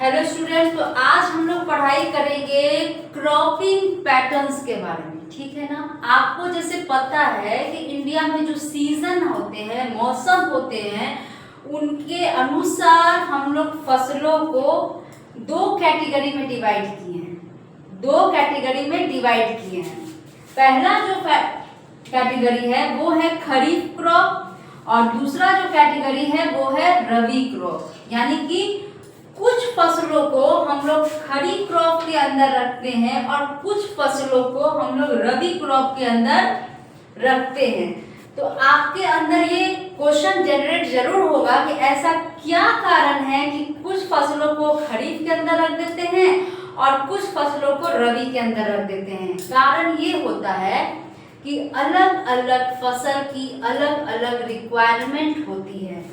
Hello students, तो आज हम लोग पढ़ाई करेंगे क्रॉपिंग पैटर्न्स के बारे में। ठीक है ना। आपको जैसे पता है कि इंडिया में जो सीजन होते हैं, मौसम होते हैं, उनके अनुसार हम लोग फसलों को दो कैटेगरी में डिवाइड किए हैं। पहला जो कैटेगरी है वो है खरीफ क्रॉप और दूसरा जो कैटेगरी है वो है रबी क्रॉप। यानी कि कुछ फसलों को हम लोग खरीफ क्रॉप के अंदर रखते हैं और कुछ फसलों को हम लोग रबी क्रॉप के अंदर रखते हैं। तो आपके अंदर ये क्वेश्चन जनरेट जरूर होगा कि ऐसा क्या कारण है कि कुछ फसलों को खरीफ के अंदर रख देते हैं और कुछ फसलों को रबी के अंदर रख देते हैं। कारण ये होता है कि अलग अलग फसल की अलग अलग रिक्वायरमेंट होती है।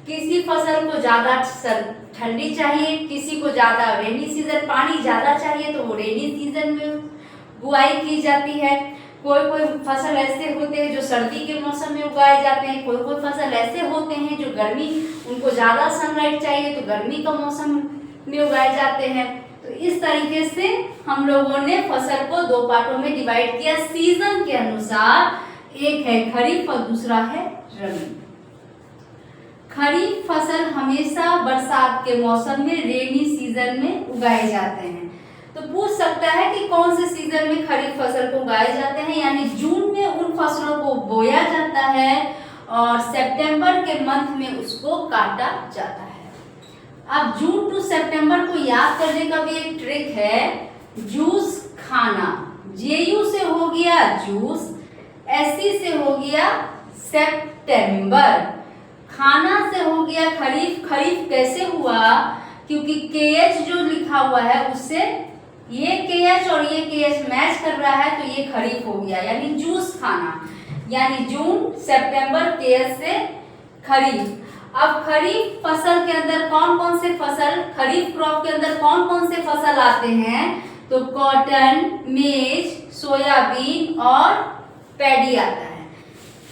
किसी फसल को ज़्यादा ठंडी चाहिए, किसी को ज़्यादा रेनी सीजन पानी ज़्यादा चाहिए तो वो रेनी सीजन में बुआई की जाती है। कोई फसल ऐसे होते हैं जो सर्दी के मौसम में उगाए जाते हैं, कोई फसल ऐसे होते हैं जो गर्मी उनको ज़्यादा सनलाइट चाहिए तो गर्मी का मौसम में उगाए जाते हैं। तो इस तरीके से हम लोगों ने फसल को दो पार्टों में डिवाइड किया सीजन के अनुसार। एक है खरीफ और दूसरा है रबी। खरीफ फसल हमेशा बरसात के मौसम में रेनी सीजन में उगाए जाते हैं। तो पूछ सकता है कि कौन से सीजन में खरीफ फसल को उगाए जाते हैं। यानी जून में उन फसलों को बोया जाता है और सितंबर के मंथ में उसको काटा जाता है। अब जून टू सितंबर को याद करने का भी एक ट्रिक है, जूस खाना। जेयू से हो गया जूस, एससी से हो गया सितंबर, खाना से हो गया खरीफ। खरीफ कैसे हुआ? क्योंकि केएच जो लिखा हुआ है उससे ये केएच और ये केएच मैच कर रहा है तो ये खरीफ हो गया, यानी जूस खाना। यानी जून सितंबर केएच से खरीफ। अब खरीफ फसल के अंदर कौन कौन से फसल, खरीफ क्रॉप के अंदर कौन कौन से फसल आते हैं? तो कॉटन, मेज, सोयाबीन और पैडी आता है।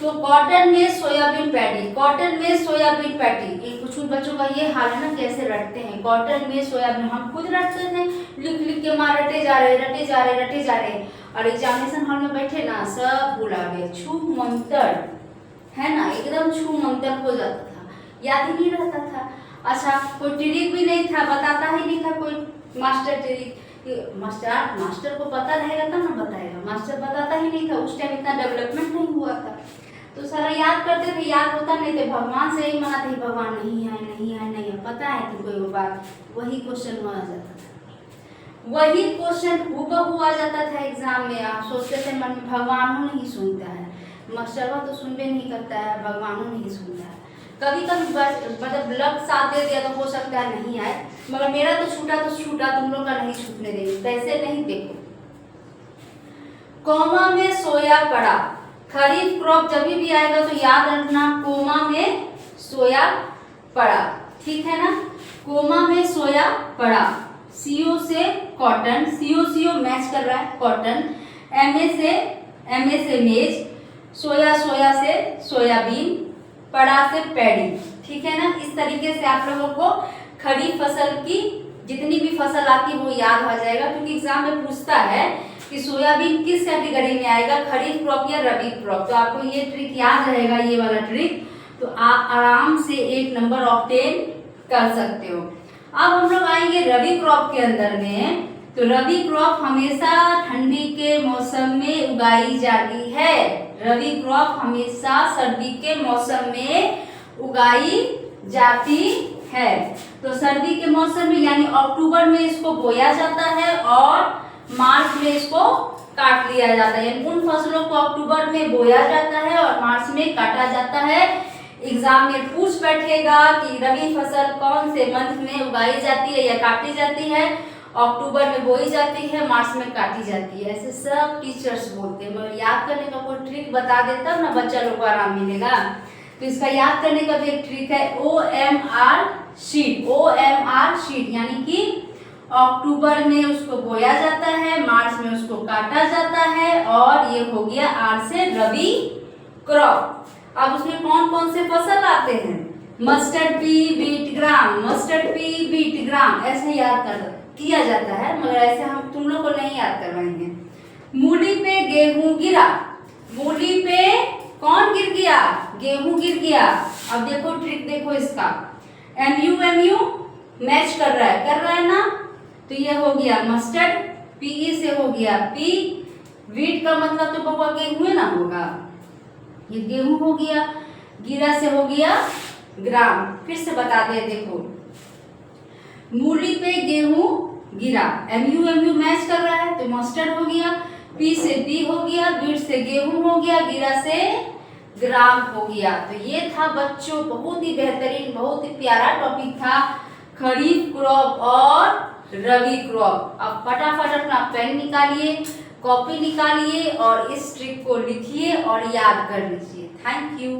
तो कॉटन में सोयाबीन पैडी, कॉटन में सोयाबीन पैडी। कुछ बच्चों का ये हाल है ना, कैसे रटते हैं कॉटन में सोयाबीन। हम खुद रटते थे, लिख के मार रटे जा रहे और एग्जामिनेशन हॉल में बैठे ना सब भुला गए। छू मंतर है ना, एकदम छू मंतर हो जाता था, याद ही नहीं रहता था। अच्छा, कोई ट्रिक भी नहीं था, बताता ही नहीं था कोई मास्टर ट्रिक। मास्टर को पता रहेगा तब ना बताएगा, मास्टर बताता ही नहीं था। उस टाइम इतना डेवलपमेंट नहीं हुआ था तो सारा याद करते थे, याद होता नहीं थे। भगवान से ही मनाते, भगवान नहीं है। पता है तुमको वो बात, वही क्वेश्चन आ जाता था, वही क्वेश्चन हूबहू आ जाता था एग्जाम में। आप सोचते थे मन में भगवान नहीं सुनता है, मास्टरवा तो सुनबे नहीं करता है, भगवान नहीं सुनता है। कभी मतलब लक साथ दे दिया तो हो सकता है नहीं आए, मगर मेरा तो छूटा, तुम लोग का नहीं छूटने देंगे। कैसे नहीं, देखो कोमा में सोया पड़ा। खरीफ क्रॉप जब भी आएगा तो याद रखना कोमा में सोया पड़ा। ठीक है ना, कोमा में सोया पड़ा। सीओ से कॉटन, सीओ मैच कर रहा है कॉटन। एमए से मेज, सोया से सोयाबीन, पड़ा से पैडी। ठीक है ना। इस तरीके से आप लोगों को खरीफ फसल की जितनी भी फसल आती है वो याद आ जाएगा, क्योंकि एग्जाम में पूछता है कि सोयाबीन किस कैटेगरी में आएगा, खरीफ क्रॉप या रबी क्रॉप। तो आपको ये ट्रिक याद रहेगा, ये वाला ट्रिक, तो आप आराम से 1 नंबर ऑब्टेन कर सकते हो। अब हम लोग आएंगे रबी क्रॉप के अंदर में। तो रबी क्रॉप हमेशा ठंडी के मौसम में उगाई जाती है। रबी क्रॉप हमेशा सर्दी के मौसम में उगाई जाती है। तो सर्दी के मौसम में यानी अक्टूबर में इसको बोया जाता है और मार्च में इसको काट लिया जाता है। यानी उन फसलों को अक्टूबर में बोया जाता है और मार्च में काटा जाता है। एग्जाम में पूछ बैठेगा कि रबी फसल कौन से मंथ में उगाई जाती है या काटी जाती है। अक्टूबर में बोई जाती है, मार्च में काटी जाती है, ऐसे सब टीचर्स बोलते हैं। मगर याद करने का कोई ट्रिक बता देता ना, बच्चा लोग को आराम मिलेगा। तो इसका याद करने का भी एक ट्रिक है, OMR शीट। यानी कि अक्टूबर में उसको बोया जाता है, मार्च में उसको काटा जाता है और ये हो गया आर से रबी क्रॉप। अब उसमें कौन कौन से फसल आते हैं? मस्टर्ड पी व्हीट ग्राम, मस्टर्ड पी व्हीट ग्राम, ऐसे याद किया जाता है, मगर ऐसे हम तुम लोग को नहीं याद करवाएंगे। मूली पे गेहूं गिरा, मूली पे कौन गिर गया? गेहूं गिर गया। अब देखो ट्रिक देखो इसका, MU मैच कर रहा है ना, तो ये हो गया मस्टर्ड, PE से हो गया पी, व्हीट का मतलब तो बबुआ गेहूं ना होगा, ये गेहूं हो गया, गिरा से हो गया ग्राम। फिर से बता दे देखो, मूली पे गेहूं गिरा, MU मैच कर रहा है तो मस्टर्ड हो गया, पी से पी हो गया, व्हीट से गेहूं हो गया, गिरा से ग्राम हो गया। तो ये था बच्चों बहुत ही बेहतरीन, बहुत ही प्यारा टॉपिक था, खरीफ क्रॉप और रबी क्रॉप। अब फटाफट अपना पेन निकालिए, कॉपी निकालिए और इस ट्रिक को लिखिए और याद कर लीजिए। Thank you.